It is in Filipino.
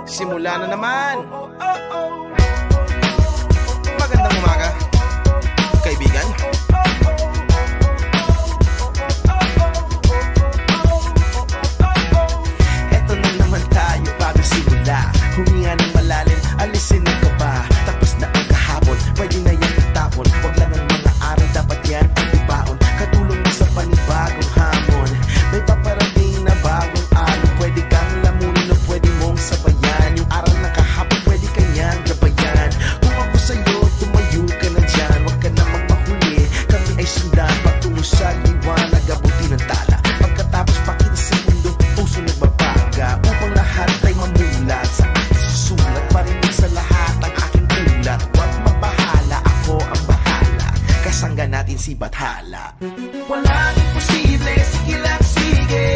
Simula na naman. Magandang umaga, kaibigan. Eto na naman tayo bago simula. Huminga ng malalim, alisin ang kaba. Tapos na ang kahapon, pwede na yan itapon. Huwag lang ang mga araw, dapat yan ang ibaon. Katulong mo sa panibagong hamon. May paparating na bagong araw. Pwede kang lamunin o pwede mong sabayan. Yung araw na kahapon, pwede kanyang gabayan. Kung ako sa'yo, tumayo ka na dyan. Huwag ka namang mahuli, kami ay sundan patungo sa liwanag, abuti ng tala. Pagkatapos pakita sa mundo, puso nagbabaga. Upang lahat ay mamulat sa aking susulat. Marinig sa lahat ang aking ulat. Huwag mabahala, ako ang bahala. Kasangga natin si Bathala. Walang imposible, sige lang sige.